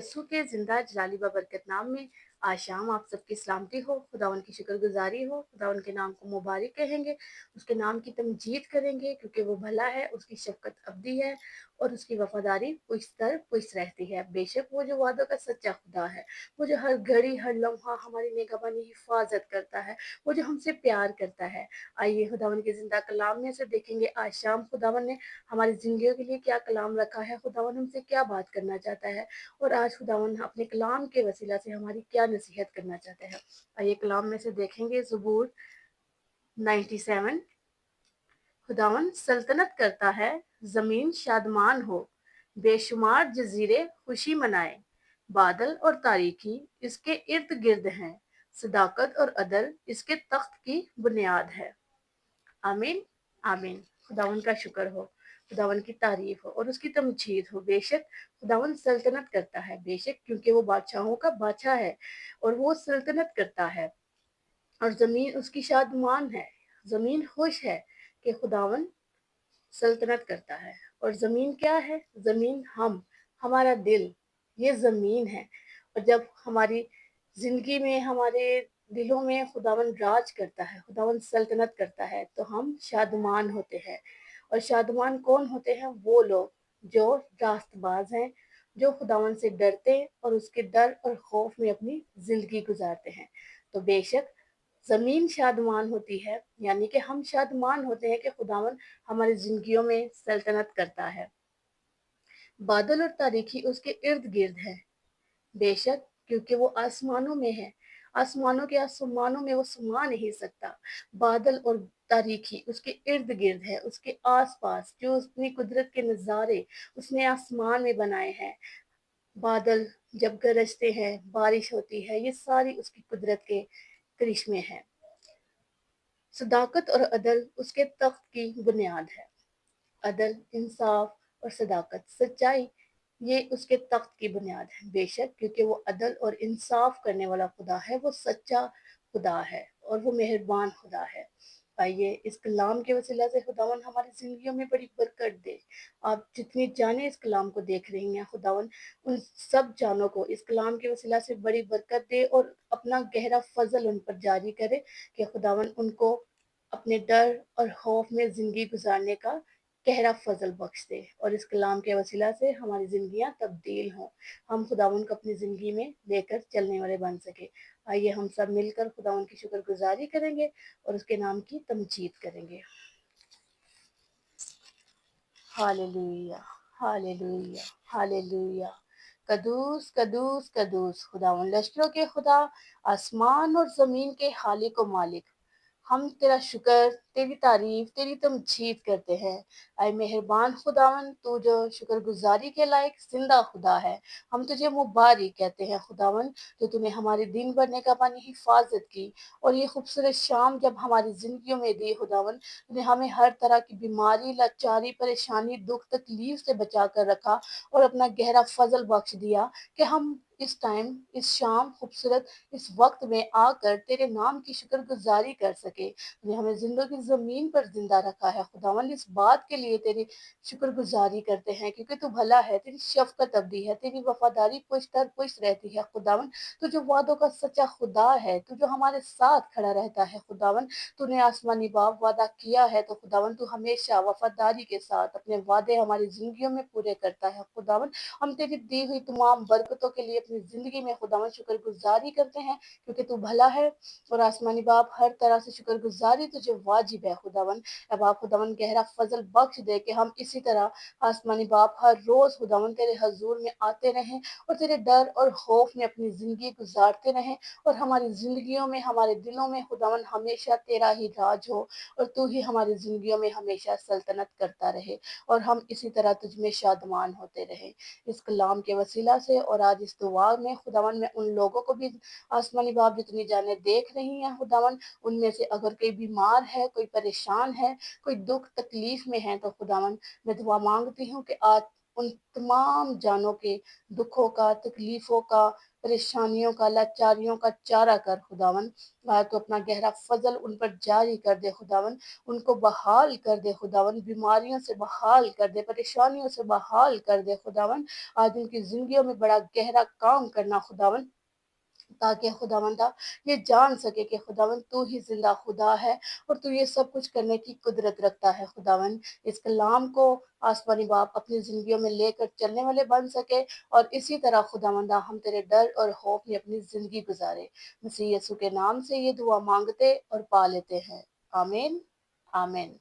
यसू के ज़िंदा जलाली बबरकत नाम में आज शाम आप सबकी सलामती हो, खुदावन की शुक्रगुजारी हो, खुदावन के नाम को मुबारक कहेंगे, उसके नाम की तमजीद करेंगे क्योंकि वो भला है, उसकी शफ़क़त अबदी है और उसकी वफ़ादारी पुश्तर पुश्त रहती है। बेशक वो जो वादों का सच्चा खुदा है, वो जो हर घड़ी, हर लम्हा हमारी निगहबानी हिफ़ाज़त करता है, वो जो हमसे प्यार करता है। आइए खुदावन के ज़िंदा कलाम में से देखेंगे आज शाम खुदावन ने हमारी ज़िंदगियों के लिए क्या कलाम रखा है, खुदावन हमसे क्या बात करना चाहता है और आज खुदावन अपने कलाम के वसीला से हमारी क्या नसीहत करना चाहते हैं। आइए कलाम में से देखेंगे ज़बूर 97। खुदावन सल्तनत करता है, ज़मीन शादमान हो, बेशुमार जजीरे खुशी मनाए, बादल और तारीकी इसके इर्द गिर्द हैं, सदाकत और अदल इसके तख्त की बुनियाद है। आमीन आमीन। खुदावन का शुक्र हो, खुदावन की तारीफ हो और उसकी तमजीद हो। बेशक खुदावन सल्तनत करता है, बेशक क्योंकि वो बादशाहों का बादशाह है और वो सल्तनत करता है और ज़मीन उसकी शादमान है। ज़मीन खुश है कि खुदावन सल्तनत करता है। और ज़मीन क्या है? ज़मीन हमारा दिल, ये ज़मीन है। और जब हमारी ज़िंदगी में, हमारे दिलों में खुदावन राज करता है, खुदावन सल्तनत करता है, तो हम शादमान होते हैं। और शादमान कौन होते हैं? वो लोग जो रास्तबाज हैं, जो खुदावन से डरते और उसके डर और खौफ में अपनी ज़िंदगी गुजारते हैं। तो बेशक ज़मीन शादमान होती है, यानी कि हम शादमान होते हैं कि खुदावन हमारी ज़िंदगियों में सल्तनत करता है। बादल और तारीकी उसके इर्द गिर्द है, बेशक क्योंकि वो आसमानों में है, आसमानों के आसमानों में वो समा नहीं सकता। बादल और तारीकी उसके इर्द गिर्द है, उसके आस पास जो अपनी कुदरत के नज़ारे उसने आसमान में बनाए हैं। बादल जब गरजते हैं, बारिश होती है, ये सारी उसकी कुदरत के करिश्मे हैं। सदाकत और अदल उसके तख्त की बुनियाद है। अदल, इंसाफ और सदाकत, सच्चाई, ये उसके तख्त की बुनियाद है। बेशक क्योंकि वो अदल और इंसाफ करने वाला खुदा है, वो सच्चा खुदा है और वो मेहरबान खुदा है। आइए इस कलाम के वसीला से खुदावन हमारी ज़िंदगियों में बड़ी बरकत दे। आप जितनी जानें इस कलाम को देख रही हैं, खुदावन उन सब जानों को इस कलाम के वसीला से बड़ी बरकत दे और अपना गहरा फजल उन पर जारी करे कि खुदावन उनको अपने डर और खौफ में ज़िंदगी गुजारने का गहरा फजल बख्श दे और इस कलाम के वसीला से हमारी ज़िंदगियाँ तब्दील हों, हम खुदावन को अपनी ज़िंदगी में लेकर चलने वाले बन सके। आइए हम सब मिलकर खुदावन की शुक्रगुजारी करेंगे और उसके नाम की तमजीद करेंगे। हालेलुया, हालेलुया, हालेलुया। कदूस कदूस कदूस खुदावन लश्करों के खुदा, आसमान और ज़मीन के खालिक व मालिक, हम तेरा शुक्र, तेरी तारीफ, तेरी तमजीद करते हैं। ऐ मेहरबान खुदावन, तू जो शुक्रगुजारी के लायक जिंदा खुदा है, हम तुझे मुबारक कहते हैं खुदावन, जो तूने हमारे दिन भर निगहबानी हिफाजत की और ये खूबसूरत शाम जब हमारी जिंदगियों में दी खुदावन, तूने हमें हर तरह की बीमारी, लाचारी, परेशानी, दुख, तकलीफ से बचा कर रखा और अपना गहरा फजल बख्श दिया कि हम इस टाइम, इस शाम खूबसूरत इस वक्त में आकर तेरे नाम की शुक्रगुजारी कर सके। तूने हमें जिंदगी ज़मीन पर जिंदा रखा है खुदावन, इस बात के लिए तेरी शुक्रगुजारी करते हैं क्योंकि तू भला है, तेरी शफकत अबदी है, तेरी वफादारी पुश्त दर पुश्त रहती है खुदावन। तू जो वादों का सच्चा खुदा है, तू जो हमारे साथ खड़ा रहता है खुदावन, तूने आसमानी बाप वादा किया है तो खुदावन तू हमेशा वफादारी के साथ अपने वादे हमारी जिंदगियों में पूरे करता है खुदावन। हम तेरी दी हुई तमाम बरकतों के लिए अपनी जिंदगी में खुदावन शुक्रगुजारी करते हैं क्योंकि तू भला है और आसमानी बाप हर तरह से शुक्रगुजारी तुझे वाजिब है खुदावन। अब आप खुदावन गहरा फजल बख्श दे कि हम इसी तरह आसमानी बाप हर रोज खुदावन तेरे हजूर में आते रहें और तेरे डर और खौफ में अपनी जिंदगी गुजारते रहें और हमारी जिंदगियों में, हमारे दिलों में खुदावन हमेशा तेरा ही राज हो और तू ही हमारी जिंदगियों में हमेशा सल्तनत करता रहे और हम इसी तरह तुझ में शादमान होते रहे। इस कलाम के वसीला से और आज इस दुआ में खुदावन मैं उन लोगों को भी आसमानी बाप जितनी जाने देख रही हैं खुदावन, उनमें से अगर कोई बीमार है, कोई परेशान है, कोई दुख तकलीफ में है तो खुदावन मैं दुआ मांगती हूँ कि आज ان تمام جانوں کے دکھوں کا، تکلیفوں کا، پریشانیوں کا، لاچاریوں کا چارہ کر خداون۔ تو اپنا گہرا فضل ان پر جاری کر دے خداون، ان کو بحال کر دے خداون، بیماریوں سے بحال کر دے، پریشانیوں سے بحال کر دے خداون۔ آج ان کی زندگیوں میں بڑا گہرا کام کرنا خداون، تاکہ خداوندہ یہ جان سکے کہ خداوند تو ہی زندہ خدا ہے اور تو یہ سب کچھ کرنے کی قدرت رکھتا ہے خداوند۔ اس کلام کو آسمانی باپ اپنی زندگیوں میں لے کر چلنے والے بن سکے، اور اسی طرح خداوندہ ہم تیرے ڈر اور خوف میں اپنی زندگی گزارے۔ مسیح یسوع کے نام سے یہ دعا مانگتے اور پا لیتے ہیں، آمین آمین۔